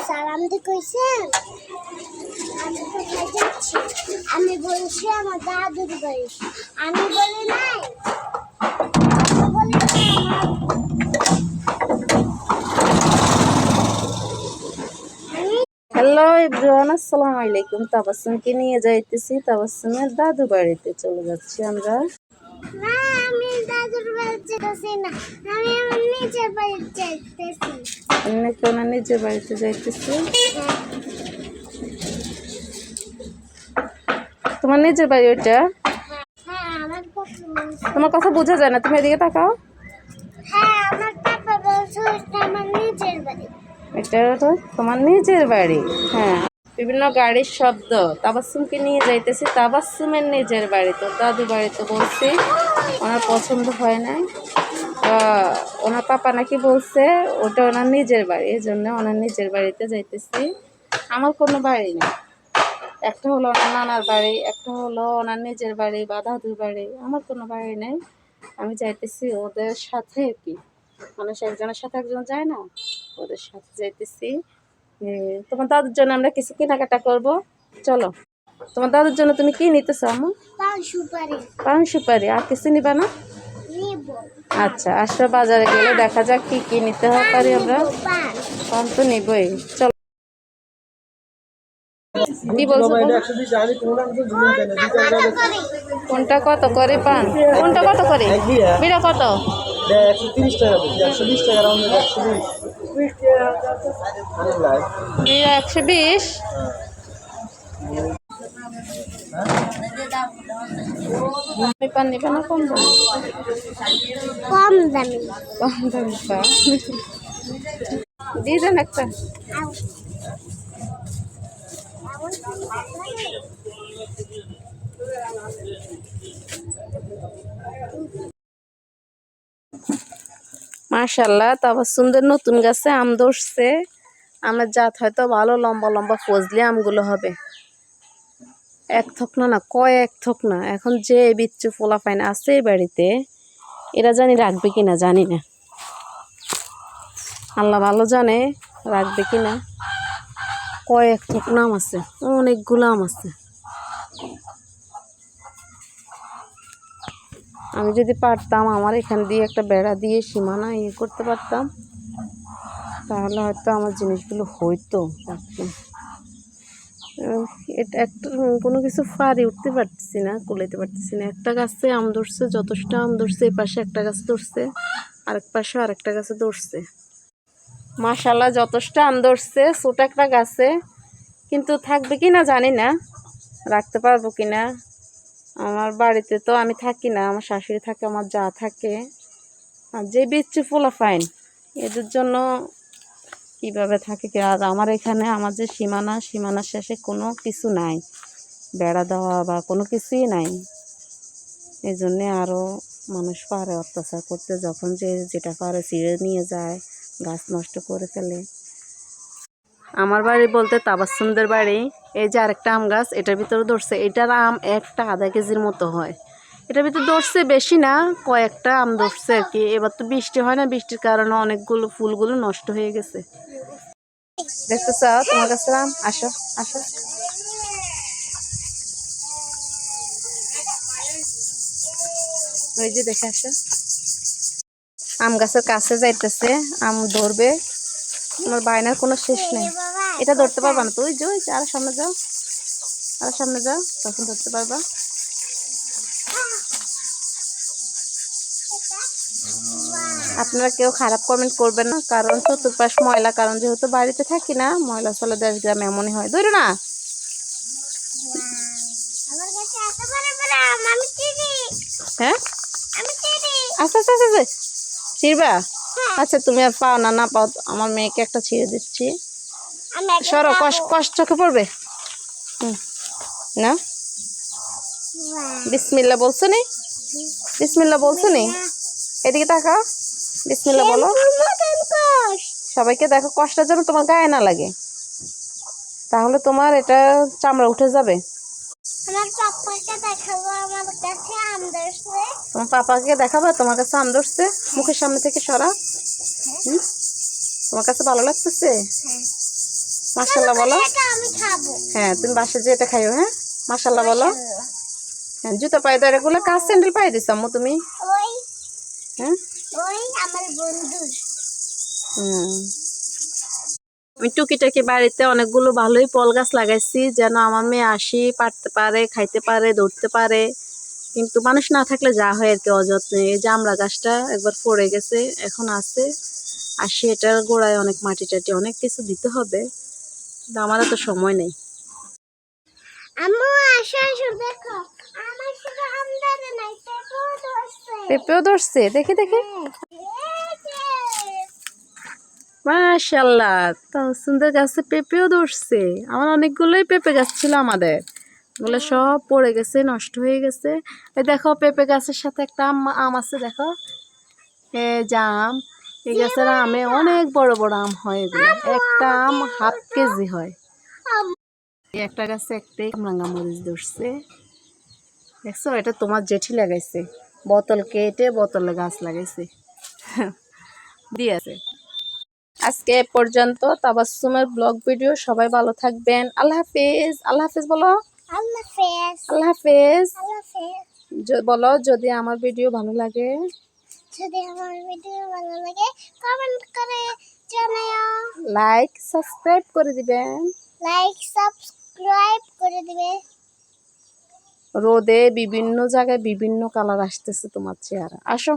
সালাম দি কইছেন আমি কোথায় যাচ্ছি? আমি বলছি আমার দাদুর বাড়ি। আমি বলি নাই, হ্যালো এভরিওয়ান, আসসালামু আলাইকুম। তাবাসসুমকে নিয়ে যাইতেছি তাবাসসুমের দাদু বাড়িতে চলে যাচ্ছি আমরা। না আমি দাদুর বাড়ি যাচ্ছি না, আমি আমার নিজের বাড়ি যাইতেছি। এমনি কেন নিজের বাড়িতে যাইতেছি? তোমার নিজের বাড়ি ওইটা? হ্যাঁ আমার তোমার কথা বোঝা যায় না, তুমি এদিকে তাকাও। হ্যাঁ আমার পাপা বলছে ওইটা আমার নিজের বাড়ি। এটা তো তোমার নিজের বাড়ি। হ্যাঁ, বিভিন্ন গাড়ির শব্দ। তাবাসসুমকে নিয়ে যাইতেছি তাবাসসুমের নিজের বাড়ি। তো দাদু বাড়িতে বলছি ওনার পছন্দ হয় নাই, ওনার পাপা নাকি বলছে ওটা ওনার নিজের বাড়ি, এই জন্য ওনার নিজের বাড়িতে যাইতেছি। আমার কোনো বাড়ি নেই, একটা হলো ওনার নানার বাড়ি, একটা হলো ওনার নিজের বাড়ি বা দাদুর বাড়ি। আমার কোনো বাড়ি নেই, আমি যাইতেছি ওদের সাথে। কি মানুষ একজনের সাথে একজন যায় না, ওদের সাথে যাইতেছি। তোমার দাদুর জন্য আমরা কিছু কেনাকাটা করব, চলো। তোমার দাদুর জন্য তুমি কি নিতেছো আম্মু? পান সুপারি। পান সুপারি, আর কিছু নিবা না? নিব। আচ্ছা, আসলে বাজারে গেলে দেখা যাক কি কি নিতে পারি আমরা। পান তো নিবই, চলো। কি বলছো? কোনটা কত করে পান? কোনটা কত করে? বিড়া কত? 130 টাকা, 120 টাকা রাউন্ডে 120। পান নিবে না কম দামি? কম দামি। কম দামি পান দিয়ে দেন একটা। মাশাআল্লাহ, তাবাসসুমদের নতুন গাছে আম ধরছে। আমের জাত হয়তো ভালো, লম্বা লম্বা ফজলি আমগুলো হবে। এক থক না, কয়েক থক না। এখন যে বিচ্ছু পোলাপাইন আছে এই বাড়িতে, এরা জানি রাখবে কিনা জানি না, আল্লাহ ভালো জানে রাখবে কিনা। কয়েক থক আম আছে, অনেকগুলো আম আছে। আমি যদি পারতাম আমার এখান দিয়ে একটা বেড়া দিয়ে সীমানা করতে পারতাম, তাহলে হয়তো আমার জিনিসগুলো হইতো। এটা একটা কোনো কিছু ফাড়ি উঠতে পারতেছি না, কুলাইতে পারতেছি না। একটা গাছে আম ধরছে, যথেষ্ট আম ধরছে। এই পাশে একটা গাছ ধরছে, আরেক পাশে আরেকটা গাছে ধরছে। মাশাআল্লাহ, যথেষ্ট আম ধরছে ছোট একটা গাছে। কিন্তু থাকবে কি না জানি না, রাখতে পারবো কিনা। আমার বাড়িতে তো আমি থাকি না, আমার শাশুড়ি থাকে, আমার যা থাকে। আর যে বিচ্ছু পোলাপাইন এদের জন্য কিভাবে থাকে কি। আর আমার এখানে আমার যে সীমানার শেষে কোনো কিছু নাই, বেড়া দেওয়া বা কোনো কিছুই নাই। এই জন্যে আরও মানুষ পারে অত্যাচার করতে, যখন যে যেটা পারে ছিঁড়ে নিয়ে যায়, গাছ নষ্ট করে ফেলে। আমার বাড়ি বলতে তাবাসসুমদের বাড়ি। এই যে আরেকটা আম গাছ, এটার ভিতরে ধরছে। এটার আম একটা আধা কেজির মতো হয়। এটার ভিতরে ধরছে বেশি না, কয়েকটা আম ধরছে আর কি। এবার তো বৃষ্টি হয় না, বৃষ্টির কারণে অনেকগুলো ফুলগুলো নষ্ট হয়ে গেছে। দেখতে চাও তোমার কাছে আম? আসো আসো। ওই যে দেখে আসো, আম গাছের কাছে যাইতেছে, আম ধরবে। আমার বায়নার কোনো শেষ নেই। এটা ধরতে পারবা না তুই, যে আরো সামনে যাও, আরো সামনে যাও, তখন ধরতে পারবা। আপনারা কেউ খারাপ কমেন্ট করবেন না, কারণ চতুর্পাশ ময়লা। কারণ যেহেতু বাড়িতে থাকি না, ময়লা চলে দেশ গ্রামে এমনই হয়। ধরো না। হ্যাঁ, আচ্ছা আচ্ছা আচ্ছা, ছিড়বা? আচ্ছা, তুমি আর পাও না, না পাও আমার মেয়েকে একটা ছিঁড়ে দিচ্ছি। সরো, কষ্ট চোখে পড়বে। না, বিসমিল্লাহ বলছো নি? বিসমিল্লাহ বলছো নি? এদিকে তাকাও, বিসমিল্লাহ বলো। সবাইকে দেখো, কষ্টের যেন তোমার গায়ে না লাগে, তাহলে তোমার এটা চামড়া উঠে যাবে। তোমার পাপাকে দেখাবা তোমার কাছে আম ধরছে। মুখের সামনে থেকে সরা। তোমার কাছে ভালো লাগতেছে? হ্যাঁ। মাশাআল্লাহ বলো। এটা আমি খাবো। হ্যাঁ তুমি বাসায় যে এটা খাইও। হ্যাঁ মাশাআল্লাহ বলো। মাশাআল্লাহ। হ্যাঁ জুতো পায়ে দেয় এগুলো কাজ স্যান্ডেল পায়ে দিছো আম্মু তুমি? ওই হ্যাঁ ওই আমার বন্ধুর। হুম। আমি টুকিটাকি বাড়িতে অনেকগুলো ভালোই ফল গাছ লাগাইছি যেন আমার মেয়ে আসি পারতে পারে, খাইতে পারে, ধরতে পারে। কিন্তু মানুষ না থাকলে যা হয় আর কি অযত্নে। এই জামড়া গাছটা একবার পড়ে গেছে, এখন আছে। আর সেটার গোড়ায় অনেক মাটি টাটি অনেক কিছু দিতে হবে, কিন্তু আমারও তো সময় নেই। আম্মু আসো আসো দেখো আমার শুধু আম ধরে নাই পেঁপেও ধরছে। পেঁপেও ধরছে, দেখি দেখি। এই যে, মাশাআল্লাহ, তো সুন্দর গাছে পেঁপেও ধরছে। আমার অনেকগুলোই পেঁপে গাছ ছিল আমাদের, ওগুলো সব পড়ে গেছে, নষ্ট হয়ে গেছে। এই দেখো পেঁপে গাছের সাথে একটা আম আছে দেখো, এই যে আম। এই গাছের আমে অনেক বড় বড় আম হয়, এগুলো একটা আম হাফ কেজি হয়। এই একটা গাছে একটাই কামরাঙ্গা মরিচ ধরছে, দেখছো? এটা তোমার জেঠি লাগাইছে, বোতল কেটে বোতলে গাছ লাগাইছে দিয়েছে। আজকে এ পর্যন্ত তাবাসসুমের ব্লগ ভিডিও। সবাই ভালো থাকবেন। আল্লাহ হাফেজ। আল্লাহ হাফেজ বলো। আল্লাহ হাফেজ। আল্লাহ হাফেজ আল্লাহ হাফেজ। বলো। যদি আমার ভিডিও ভালো লাগে, যদি আমার ভিডিও ভালো লাগে কমেন্ট করে জানাও, লাইক সাবস্ক্রাইব করে দিবেন। লাইক সাবস্ক্রাইব করে দিবে। রোদে বিভিন্ন জায়গায় বিভিন্ন কালার আসতেছে তোমার চেহারা। আসো।